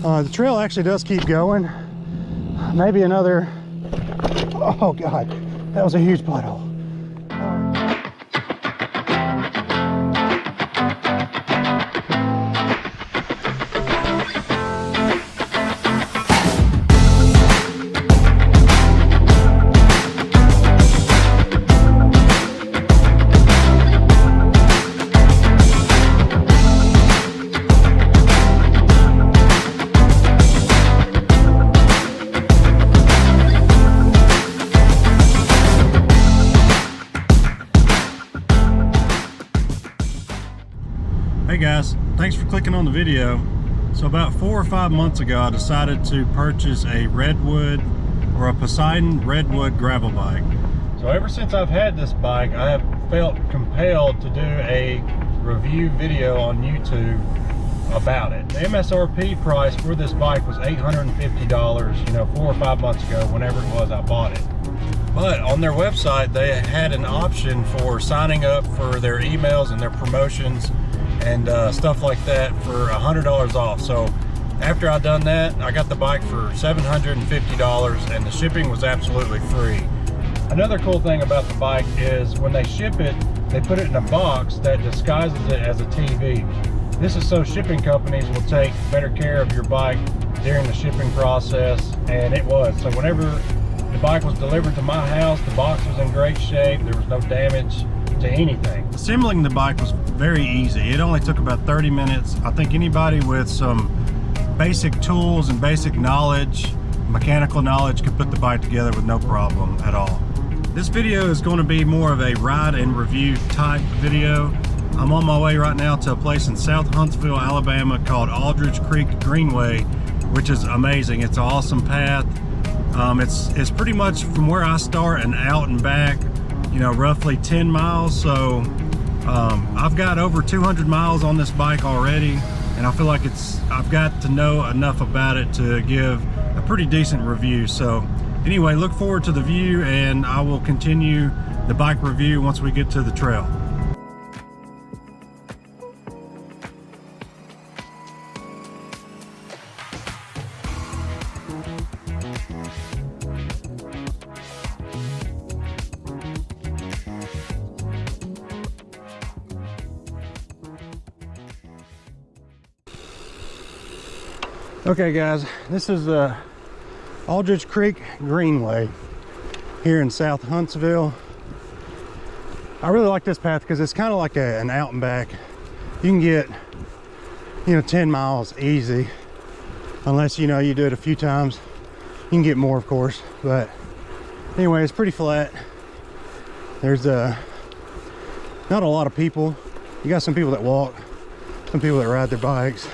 The trail actually does keep going. Maybe another, oh God, that was a huge pothole. Hey guys, thanks for clicking on the video. So about 4 or 5 months ago, I decided to purchase a Redwood or a Poseidon Redwood Gravel Bike. So ever since I've had this bike, I have felt compelled to do a review video on YouTube about it. The MSRP price for this bike was $850, you know, 4 or 5 months ago, whenever it was I bought it. But on their website, they had an option for signing up for their emails and their promotions and stuff like that for $100 off. So after I done that, I got the bike for $750 and the shipping was absolutely free. Another cool thing about the bike is when they ship it, they put it in a box that disguises it as a TV. This is so shipping companies will take better care of your bike during the shipping process, and it was. So whenever the bike was delivered to my house, the box was in great shape. There was no damage to anything. Assembling the bike was very easy. It only took about 30 minutes. I think anybody with some basic tools and basic knowledge, mechanical knowledge, could put the bike together with no problem at all. This video is going to be more of a ride and review type video. I'm on my way right now to a place in South Huntsville, Alabama called Aldridge Creek Greenway, which is amazing. It's an awesome path. It's pretty much from where I start and out and back, you know, roughly 10 miles. So I've got over 200 miles on this bike already, and I feel like I've got to know enough about it to give a pretty decent review. So anyway, look forward to the view, and I will continue the bike review once we get to the trail. Okay guys, this is Aldridge Creek Greenway here in South Huntsville. I really like this path because it's kind of like an out and back. You can get, you know, 10 miles easy, unless, you know, you do it a few times. You can get more, of course, but anyway, it's pretty flat. There's not a lot of people. You got some people that walk, some people that ride their bikes.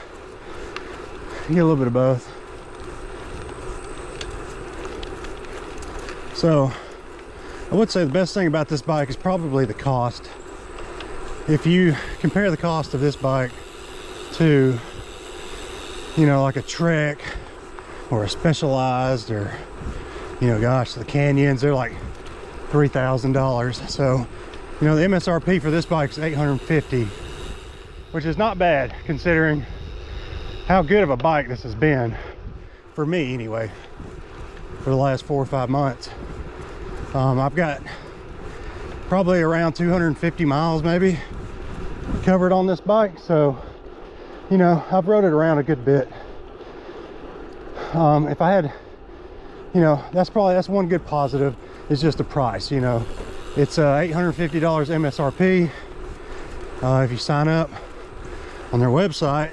You get a little bit of both. So I would say the best thing about this bike is probably the cost. If you compare the cost of this bike to, you know, like a Trek or a Specialized, or, you know, gosh, the Canyons, they're like $3,000. So, you know, the MSRP for this bike is $850, which is not bad considering how good of a bike this has been for me anyway for the last 4 or 5 months. I've got probably around 250 miles maybe covered on this bike, so, you know, I've rode it around a good bit. If I had, you know, that's one good positive, is just the price. You know, it's $850 MSRP. If you sign up on their website,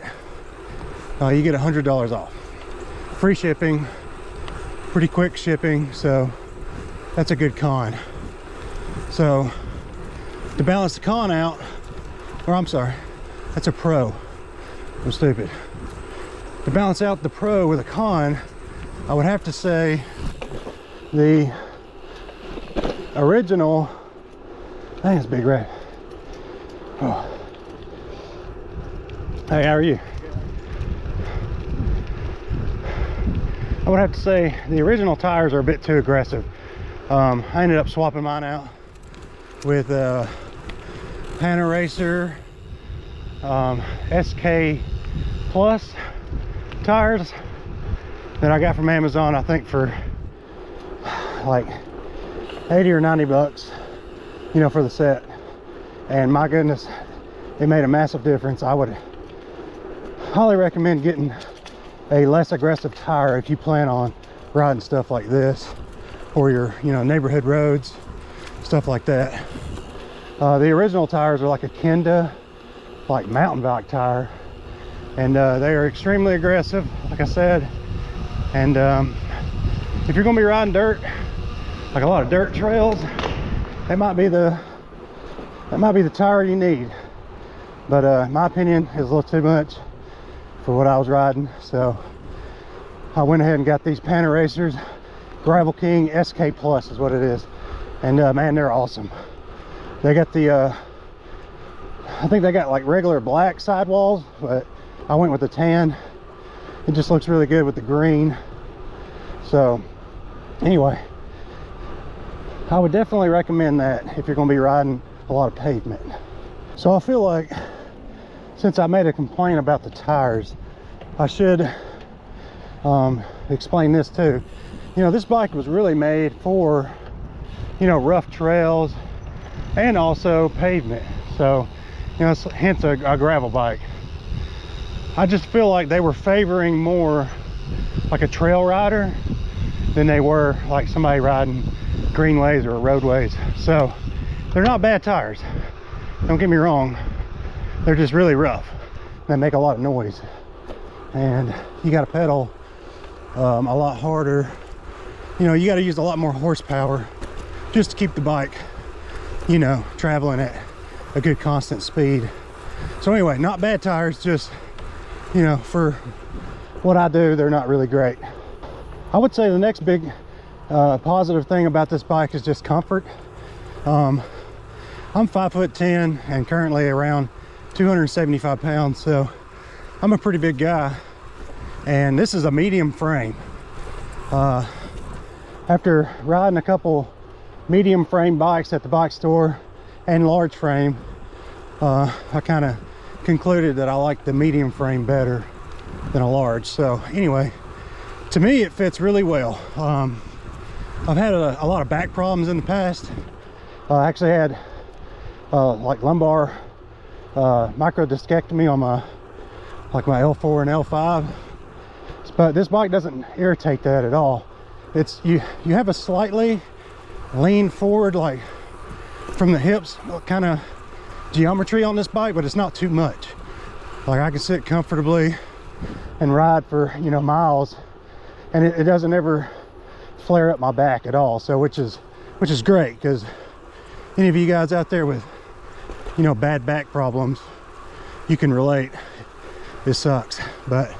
you get $100 off, free shipping, pretty quick shipping, so that's a good con. So to balance the con out, or I'm sorry, that's a pro, I'm stupid. To balance out the pro with a con, I would have to say the original, I think it's Big Red. Oh. Hey, how are you? I would have to say the original tires are a bit too aggressive. I ended up swapping mine out with Panaracer SK Plus tires that I got from Amazon, I think for like 80 or 90 bucks, you know, for the set. And my goodness, it made a massive difference. I would highly recommend getting a less aggressive tire if you plan on riding stuff like this, or your, you know, neighborhood roads, stuff like that. The original tires are like a Kenda, like mountain bike tire, and they are extremely aggressive, like I said. And if you're gonna be riding dirt, like a lot of dirt trails, that might be the tire you need. But in my opinion, it's a little too much for what I was riding, so I went ahead and got these Panaracers Gravel King SK Plus is what it is. And man, they're awesome. They got the I think they got like regular black sidewalls, but I went with the tan. It just looks really good with the green. So anyway, I would definitely recommend that if you're going to be riding a lot of pavement. So I feel like since I made a complaint about the tires, I should explain this too. You know, this bike was really made for, you know, rough trails and also pavement. So, you know, hence a gravel bike. I just feel like they were favoring more like a trail rider than they were like somebody riding greenways or roadways. So they're not bad tires, don't get me wrong. They're just really rough. They make a lot of noise, and you got to pedal a lot harder. You know, you got to use a lot more horsepower just to keep the bike, you know, traveling at a good constant speed. So anyway, not bad tires, just, you know, for what I do, they're not really great. I would say the next big positive thing about this bike is just comfort. I'm 5'10" and currently around 275 pounds, so I'm a pretty big guy, and this is a medium frame. After riding a couple medium frame bikes at the bike store and large frame, I kind of concluded that I like the medium frame better than a large. So anyway, to me it fits really well. I've had a lot of back problems in the past. I actually had like lumbar microdiscectomy on my L4 and L5, but this bike doesn't irritate that at all. It's you have a slightly lean forward, like from the hips kind of geometry on this bike, but it's not too much. Like I can sit comfortably and ride for, you know, miles, and it doesn't ever flare up my back at all. So which is great, because any of you guys out there with, you know, bad back problems, you can relate. This sucks. But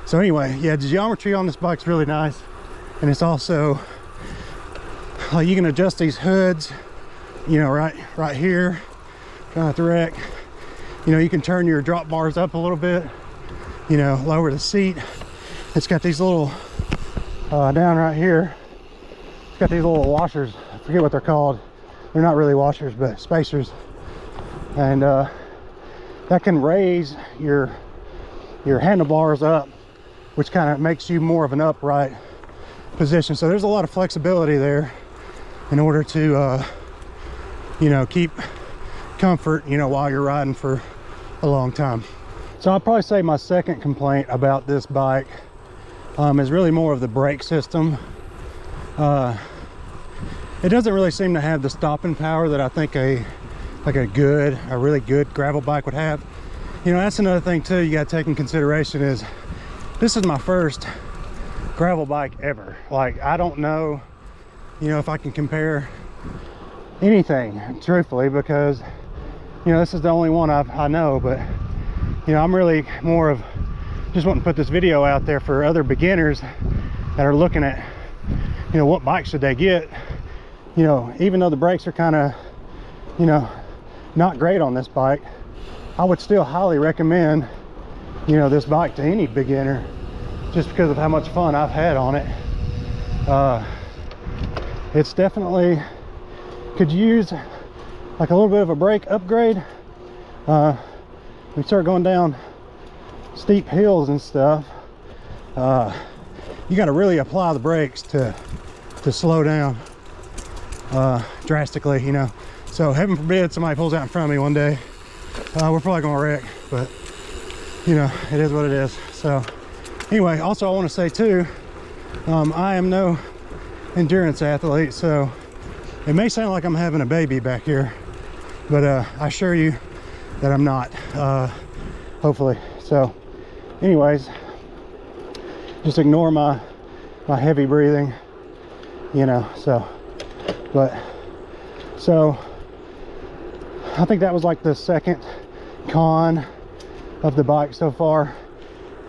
so anyway, yeah, the geometry on this bike's really nice, and it's also like you can adjust these hoods, you know, right here. Try not to wreck. You know, you can turn your drop bars up a little bit, you know, lower the seat. It's got these little down right here, it's got these little washers. I forget what they're called. They're not really washers, but spacers, and that can raise your handlebars up, which kind of makes you more of an upright position. So there's a lot of flexibility there in order to you know, keep comfort, you know, while you're riding for a long time. So I'll probably say my second complaint about this bike is really more of the brake system. It doesn't really seem to have the stopping power that I think a really good gravel bike would have. You know, that's another thing too you got to take in consideration is this is my first gravel bike ever. Like, I don't know, you know, if I can compare anything truthfully, because, you know, this is the only one I know. But, you know, I'm really more of just wanting to put this video out there for other beginners that are looking at, you know, what bike should they get. You know, even though the brakes are kind of, you know, not great on this bike, I would still highly recommend, you know, this bike to any beginner, just because of how much fun I've had on it. It's definitely could use like a little bit of a brake upgrade. We start going down steep hills and stuff, you got to really apply the brakes to slow down drastically, you know. So heaven forbid somebody pulls out in front of me one day, we're probably gonna wreck, but you know, it is what it is. So anyway, also I want to say too, I am no endurance athlete, so it may sound like I'm having a baby back here, but I assure you that I'm not, hopefully. So anyways, just ignore my heavy breathing, you know. So I think that was like the second con of the bike so far,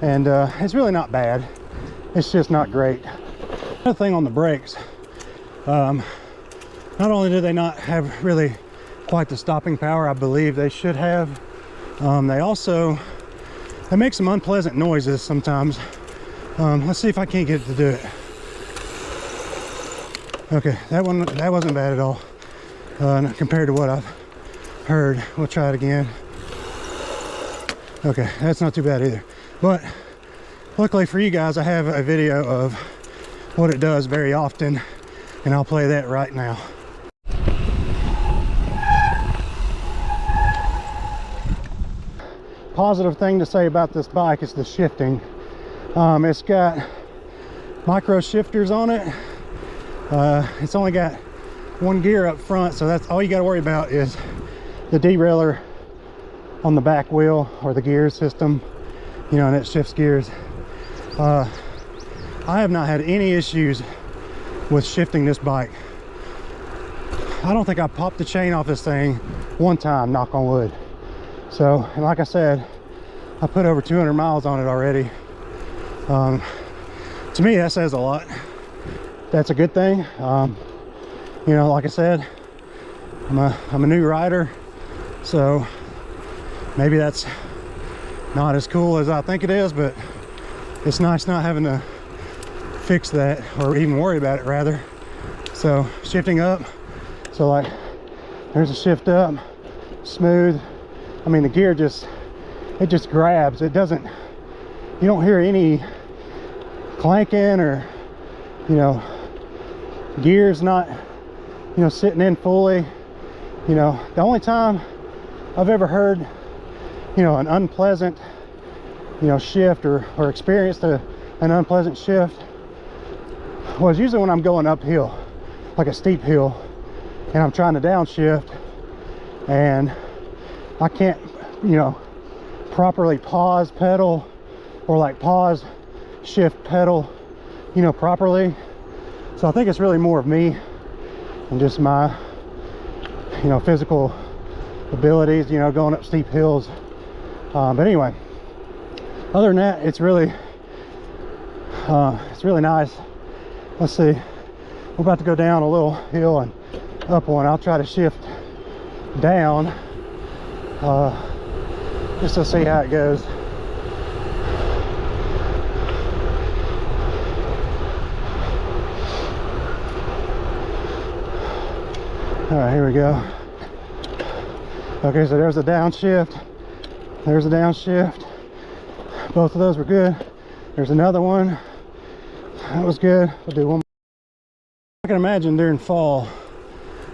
and it's really not bad, it's just not great. Another thing on the brakes, not only do they not have really quite the stopping power I believe they should have, they make some unpleasant noises sometimes. Let's see if I can't get it to do it. Okay, that wasn't bad at all, compared to what I've heard. We'll try it again. Okay, that's not too bad either. But luckily for you guys, I have a video of what it does very often, and I'll play that right now. Positive thing to say about this bike is the shifting. It's got micro shifters on it. It's only got one gear up front, so that's all you got to worry about is the derailleur on the back wheel, or the gear system, you know, and it shifts gears. I have not had any issues with shifting this bike. I don't think I popped the chain off this thing one time, knock on wood. So, and like I said, I put over 200 miles on it already. To me, that says a lot. That's a good thing. You know, like I said, I'm a new rider, so maybe that's not as cool as I think it is, but it's nice not having to fix that, or even worry about it rather. So shifting up, so like there's a shift up, smooth. I mean, the gear just grabs. It doesn't, you don't hear any clanking, or, you know, gears not, you know, sitting in fully. You know, the only time I've ever heard, you know, an unpleasant, you know, shift, or experienced an unpleasant shift, was usually when I'm going uphill, like a steep hill, and I'm trying to downshift, and I can't, you know, properly pause pedal, or like pause shift pedal, you know, properly. So I think it's really more of me and just my, you know, physical abilities, you know, going up steep hills. But anyway, other than that, it's really nice. Let's see, we're about to go down a little hill and up one. I'll try to shift down, just to see how it goes. All right, here we go. Okay, so there's a downshift. There's a downshift. Both of those were good. There's another one. That was good. We'll do one more. I can imagine during fall,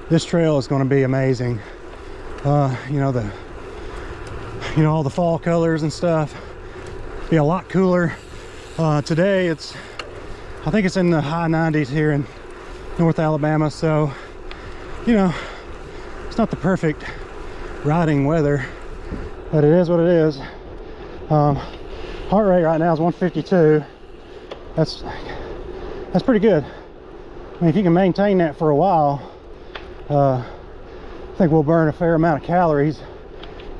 this trail is going to be amazing. You know, all the fall colors and stuff. Be a lot cooler. Today I think it's in the high 90s here in North Alabama, so you know, it's not the perfect riding weather, but it is what it is. Heart rate right now is 152. That's pretty good. I mean, if you can maintain that for a while, I think we'll burn a fair amount of calories,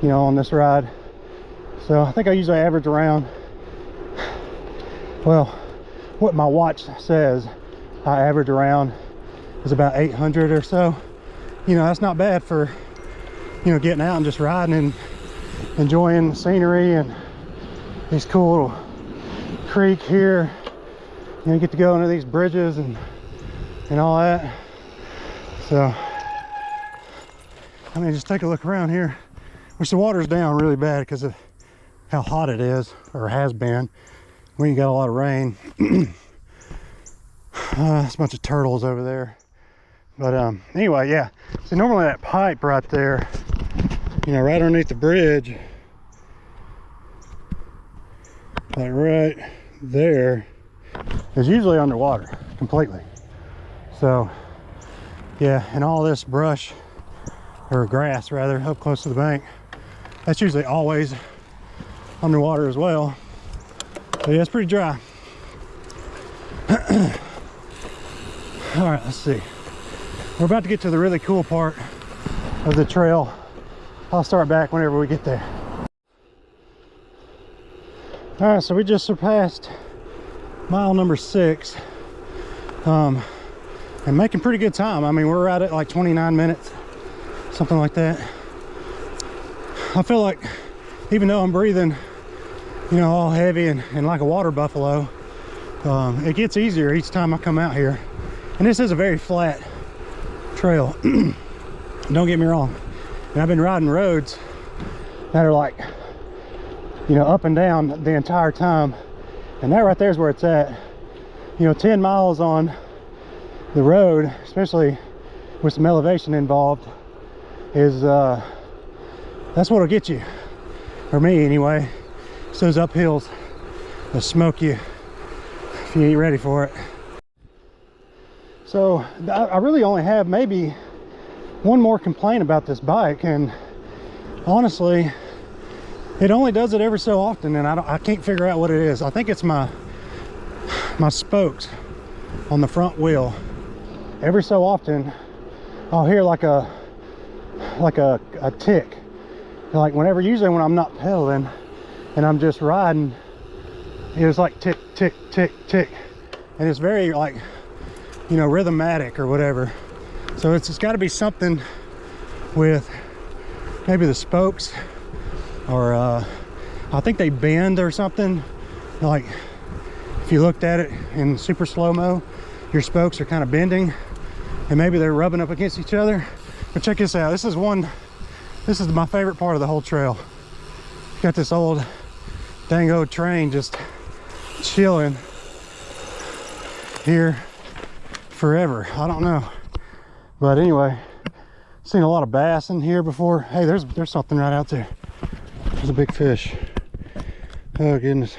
you know, on this ride. So I think I usually average around, well, what my watch says I average around is about 800 or so. You know, that's not bad for, you know, getting out and just riding and enjoying the scenery and these cool little creek here. You know, you get to go into these bridges and all that. So I mean, just take a look around here, which the water's down really bad because of how hot it is, or has been. We ain't got a lot of rain. There's a bunch of turtles over there. But anyway, yeah. So normally that pipe right there, you know, right underneath the bridge, like right there, is usually underwater completely. So yeah, and all this brush, or grass rather, up close to the bank, that's usually always underwater as well. So yeah, it's pretty dry. All right, let's see. We're about to get to the really cool part of the trail. I'll start back whenever we get there. All right, so we just surpassed mile number 6, and making pretty good time. I mean, we're right at like 29 minutes, something like that. I feel like even though I'm breathing, you know, all heavy and like a water buffalo, it gets easier each time I come out here. And this is a very flat trail. Don't get me wrong. And I've been riding roads that are like, you know, up and down the entire time. And that right there is where it's at. You know, 10 miles on the road, especially with some elevation involved, is that's what'll get you, or me anyway. It's those uphills that smoke you if you ain't ready for it. So I really only have maybe one more complaint about this bike, and honestly it only does it every so often, and I can't figure out what it is. I think it's my spokes on the front wheel. Every so often I'll hear like a tick, like usually when I'm not pedaling and I'm just riding, it's like tick tick tick tick, and it's very like, you know, rhythmatic or whatever. So it's got to be something with maybe the spokes, or I think they bend or something. Like if you looked at it in super slow-mo, your spokes are kind of bending and maybe they're rubbing up against each other. But check this out. This is my favorite part of the whole trail. Got this old dang old train just chilling here forever. I don't know, but anyway, seen a lot of bass in here before. Hey, there's something right out there. There's a big fish. Oh goodness,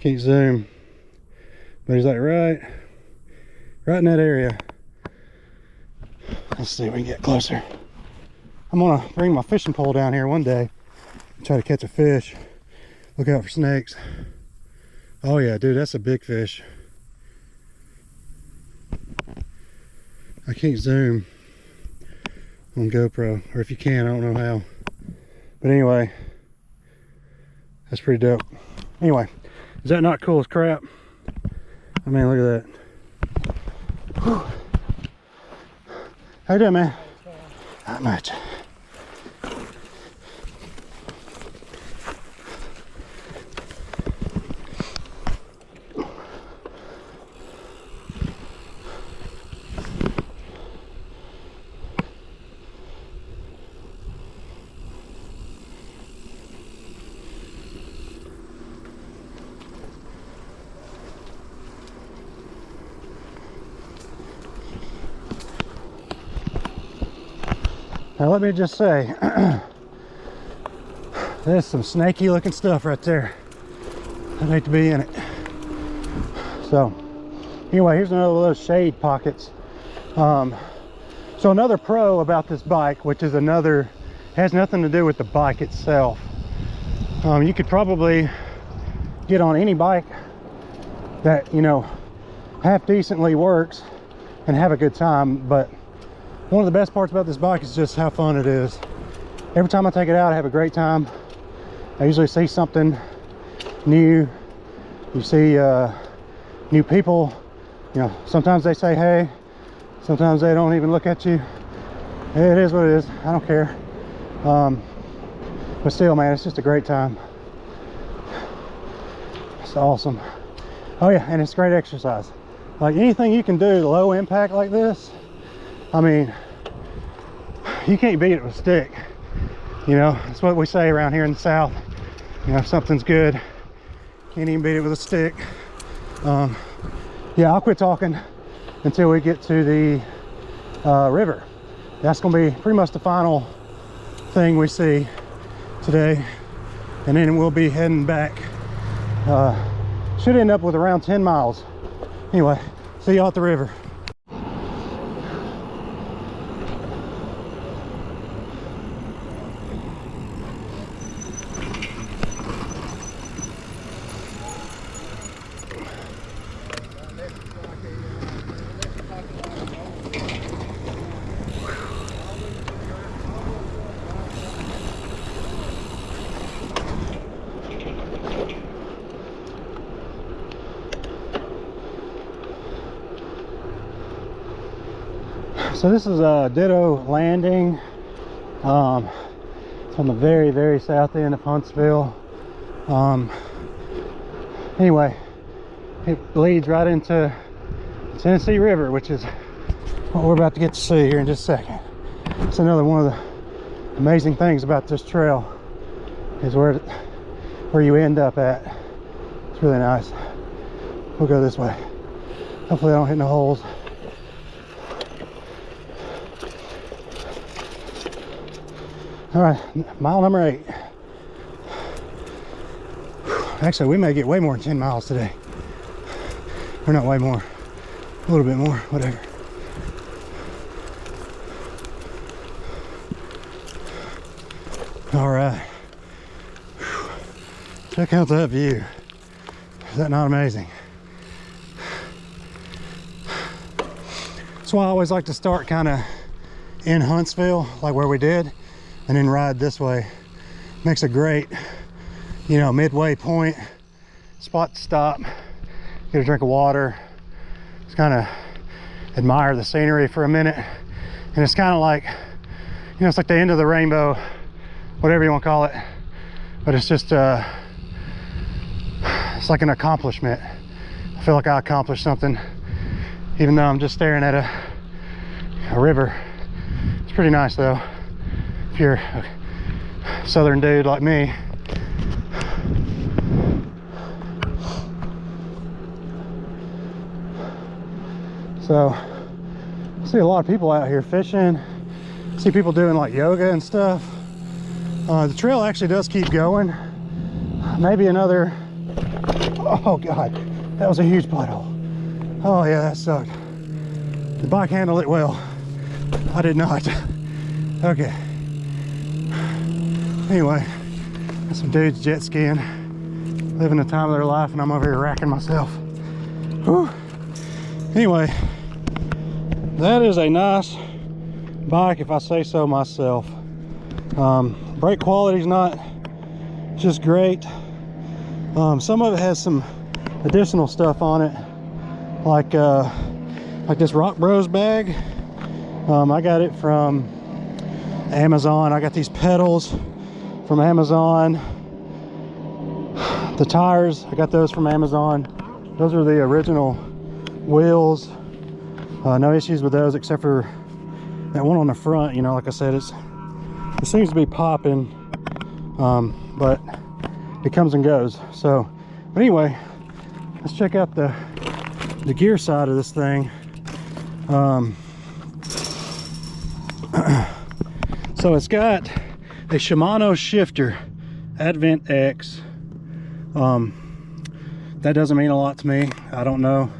can't zoom, but he's like right in that area. Let's see if we can get closer. I'm gonna bring my fishing pole down here one day and try to catch a fish. Look out for snakes. Oh yeah, dude, that's a big fish. I can't zoom on GoPro, or if you can, I don't know how. But anyway, that's pretty dope. Anyway, is that not cool as crap? I mean, look at that. Whew. How you doing, man? Not much. Now let me just say, there's some snaky looking stuff right there. I'd hate to be in it. So anyway, here's another one of those shade pockets. So another pro about this bike, which is has nothing to do with the bike itself. You could probably get on any bike that, you know, half decently works and have a good time, but one of the best parts about this bike is just how fun it is. Every time I take it out, I have a great time. I usually see something new. You see new people. You know, sometimes they say hey, sometimes they don't even look at you. It is what it is. I don't care. But still, man, it's just a great time. It's awesome. Oh yeah, and it's great exercise. Like anything you can do low impact like this, I mean, you can't beat it with a stick. You know, that's what we say around here in the South. You know, if something's good, Can't even beat it with a stick. Yeah, I'll quit talking until we get to the river. That's gonna be pretty much the final thing we see today, and then we'll be heading back. Should end up with around 10 miles. Anyway, see y'all at the river. So this is Ditto Landing. It's on the very, very south end of Huntsville. Anyway, it leads right into the Tennessee River, which is what we're about to get to see here in just a second. It's another one of the amazing things about this trail is where you end up at. It's really nice. We'll go this way. Hopefully I don't hit no holes. All right, mile number 8. Actually, we may get way more than 10 miles today. Or not way more, a little bit more, whatever. All right. Check out that view. Is that not amazing? That's why I always like to start kind of in Huntsville, like where we did, and then ride this way. Makes a great, you know, midway point, spot to stop, get a drink of water, just kind of admire the scenery for a minute. And it's kind of like, you know, it's like the end of the rainbow, whatever you want to call it, but it's just it's like an accomplishment. I feel like I accomplished something, even though I'm just staring at a river. It's pretty nice though, if you're a southern dude like me. So I see a lot of people out here fishing. I see people doing like yoga and stuff. The trail actually does keep going. Maybe another, oh God, that was a huge puddle. Oh yeah, that sucked. The bike handled it well. I did not. Okay. Anyway, got some dudes jet skiing, living the time of their life, and I'm over here racking myself. Whew. Anyway, that is a nice bike, if I say so myself. Brake quality's not just great. Some of it has some additional stuff on it, like this Rock Bros bag. I got it from Amazon. I got these pedals from Amazon. The tires, I got those from Amazon. Those are the original wheels. No issues with those except for that one on the front. You know, like I said, it seems to be popping, but it comes and goes. So, but anyway, let's check out the gear side of this thing. So it's got a Shimano shifter, Advent X. That doesn't mean a lot to me. I don't know,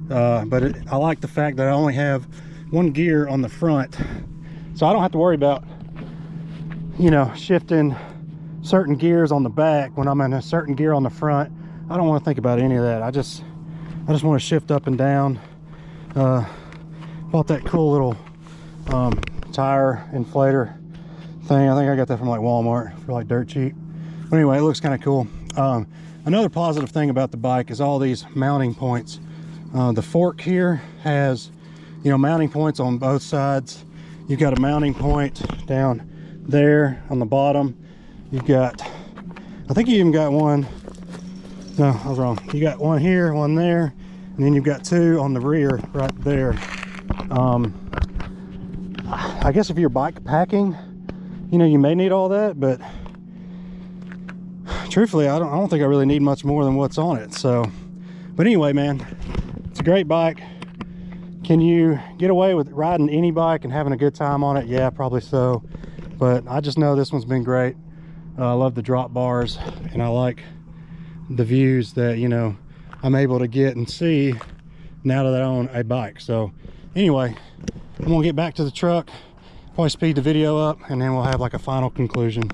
but I like the fact that I only have one gear on the front, so I don't have to worry about, you know, shifting certain gears on the back when I'm in a certain gear on the front. I don't want to think about any of that. I just want to shift up and down. Bought that cool little tire inflator thing. I think I got that from like Walmart for like dirt cheap. But anyway, it looks kind of cool. Another positive thing about the bike is all these mounting points. The fork here has, you know, mounting points on both sides. You've got a mounting point down there on the bottom. You've got, I think you even got one, no, I was wrong. You got one here, one there, and then you've got two on the rear right there. I guess if you're bike packing, you know, you may need all that, but truthfully, I don't think I really need much more than what's on it. So, but anyway, man, it's a great bike. Can you get away with riding any bike and having a good time on it? Yeah, probably so. But I just know this one's been great. I love the drop bars, and I like the views that, you know, I'm able to get and see now that I own a bike. So anyway, I'm gonna get back to the truck, probably speed the video up, and then we'll have like a final conclusion.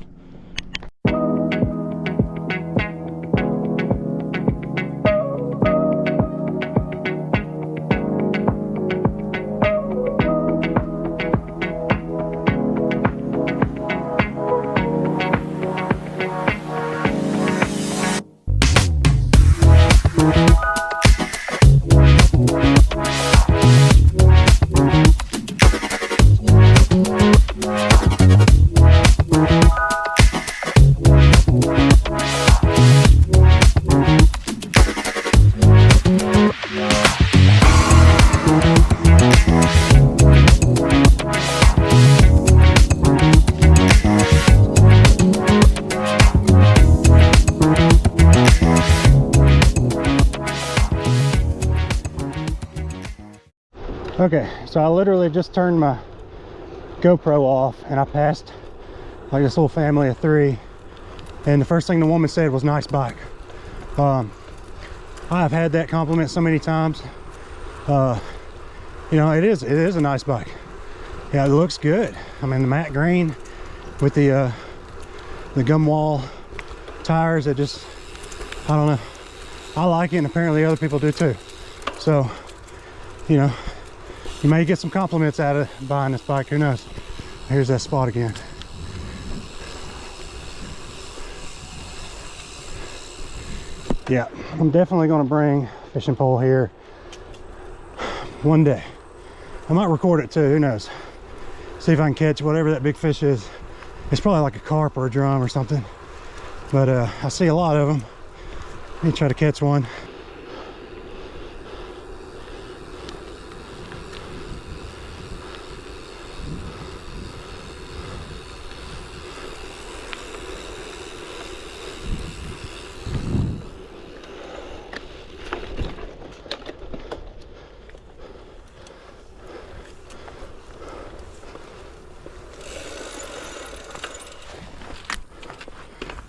Okay, so I literally just turned my GoPro off and I passed like this little family of 3, and the first thing the woman said was nice bike. I've had that compliment so many times. You know, it is a nice bike. Yeah, it looks good. I mean, the matte green with the gum wall tires, it just, I don't know, I like it, and apparently other people do too. So, you know, you may get some compliments out of buying this bike, who knows. Here's that spot again. Yeah, I'm definitely gonna bring a fishing pole here one day. I might record it too, who knows. See if I can catch whatever that big fish is. It's probably like a carp or a drum or something. But I see a lot of them. Let me try to catch one.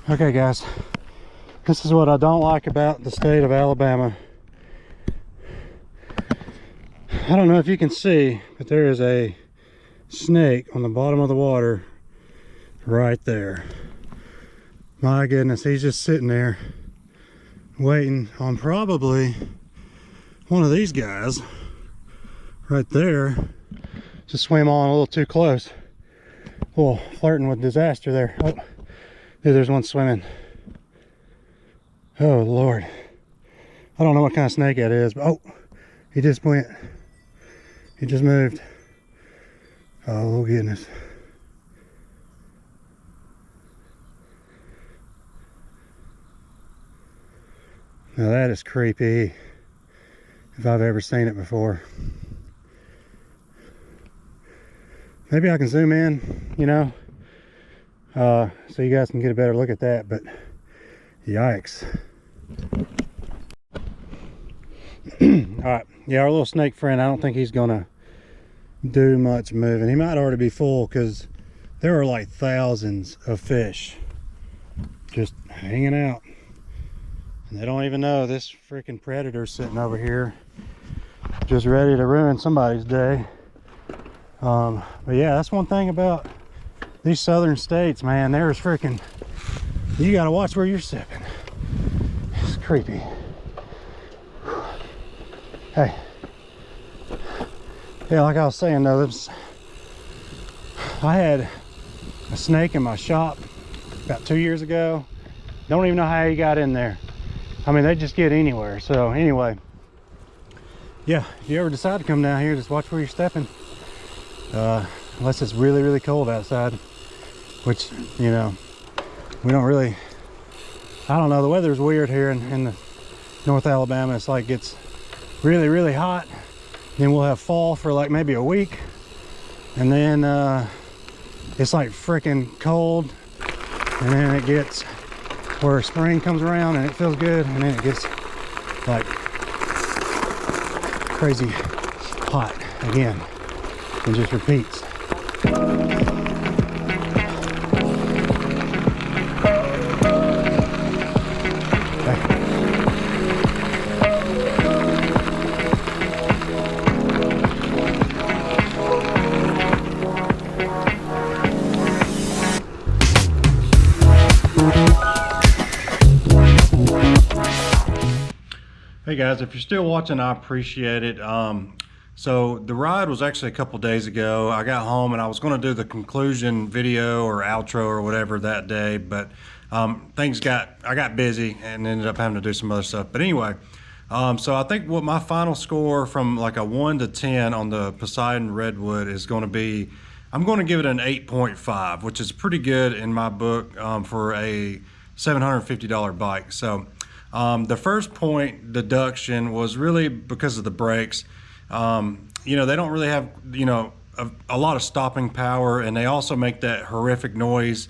Okay guys, this is what I don't like about the state of Alabama. I don't know if you can see, but there is a snake on the bottom of the water right there. My goodness, he's just sitting there waiting on probably one of these guys right there to swim on a little too close. A little flirting with disaster there. Oh. Dude, there's one swimming. Oh Lord, I don't know what kind of snake that is, but oh, he just went. He just moved. Oh goodness. Now that is creepy, if I've ever seen it before. Maybe I can zoom in, you know, so you guys can get a better look at that, but yikes. All right, yeah, our little snake friend, I don't think he's gonna do much moving. He might already be full, because there are like thousands of fish just hanging out, and they don't even know this freaking predator's sitting over here just ready to ruin somebody's day. But yeah, that's one thing about these southern states, man. There's freaking, you gotta watch where you're stepping. It's creepy. Hey, yeah, like I was saying though, I had a snake in my shop about 2 years ago. Don't even know how he got in there. I mean, they just get anywhere. So anyway, yeah, if you ever decide to come down here, just watch where you're stepping. Unless it's really, really cold outside, which, you know, we don't really, I don't know, the weather's weird here in the North Alabama. It's like it's really, really hot, then we'll have fall for like maybe a week, and then it's like freaking cold, and then it gets where spring comes around and it feels good, and then it gets like crazy hot again and just repeats. Hey guys, if you're still watching, I appreciate it. So the ride was actually a couple days ago. I got home and I was going to do the conclusion video or outro or whatever that day, but I got busy and ended up having to do some other stuff. But anyway, so I think what my final score from like a 1 to 10 on the Poseidon Redwood is going to be, I'm going to give it an 8.5, which is pretty good in my book for a $750 bike. So the first point deduction was really because of the brakes. You know, they don't really have, you know, a lot of stopping power, and they also make that horrific noise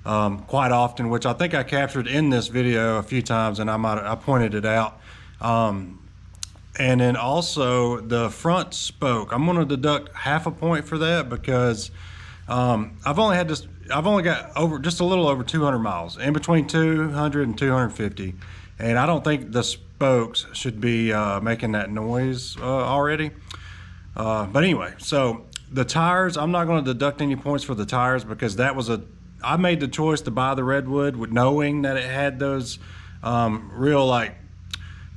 quite often, which I think I captured in this video a few times, and I pointed it out. And then also the front spoke, I'm going to deduct half a point for that because I've only got just a little over 200 miles, in between 200 and 250. And I don't think the spokes should be making that noise already. But anyway, so the tires, I'm not going to deduct any points for the tires because I made the choice to buy the Redwood with knowing that it had those real like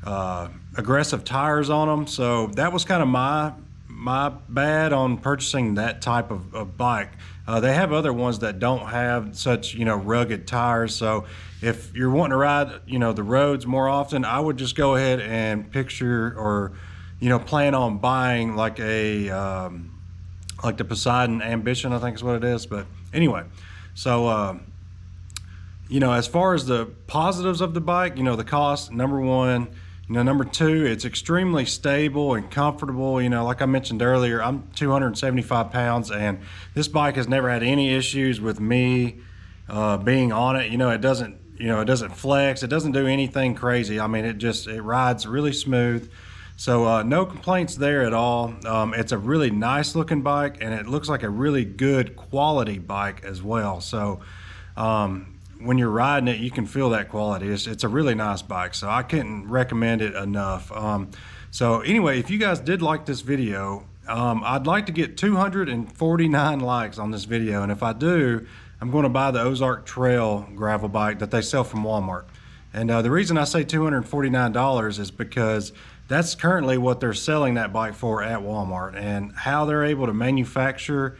aggressive tires on them. So that was kind of my bad on purchasing that type of bike. They have other ones that don't have such, you know, rugged tires. So if you're wanting to ride, you know, the roads more often, I would just go ahead and picture or, you know, plan on buying like like the Poseidon Ambition, I think is what it is. But anyway, so you know, as far as the positives of the bike, you know, the cost, number one. You know, number two, it's extremely stable and comfortable. You know, like I mentioned earlier, I'm 275 pounds, and this bike has never had any issues with me being on it. You know, it doesn't flex. It doesn't do anything crazy. I mean, it rides really smooth. So no complaints there at all. It's a really nice looking bike, and it looks like a really good quality bike as well. So when you're riding it, you can feel that quality. It's a really nice bike, so I couldn't recommend it enough. So anyway, if you guys did like this video, I'd like to get 249 likes on this video, and if I do, I'm going to buy the Ozark Trail gravel bike that they sell from Walmart. And the reason I say $249 is because that's currently what they're selling that bike for at Walmart, and how they're able to manufacture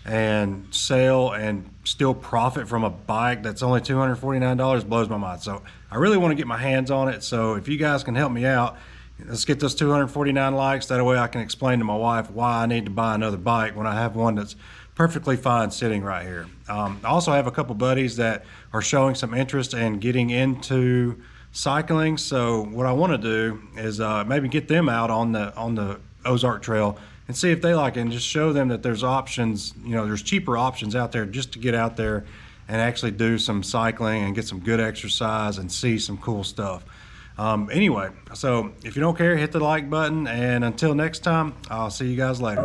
and sell and still profit from a bike that's only $249 blows my mind. So I really want to get my hands on it. So if you guys can help me out, let's get those 249 likes. That way I can explain to my wife why I need to buy another bike when I have one that's perfectly fine sitting right here. I also have a couple buddies that are showing some interest in getting into cycling. So what I want to do is maybe get them out on the Ozark Trail and see if they like it, and just show them that there's options, you know, there's cheaper options out there just to get out there and actually do some cycling and get some good exercise and see some cool stuff. Anyway, so if you don't care, hit the like button, and until next time, I'll see you guys later.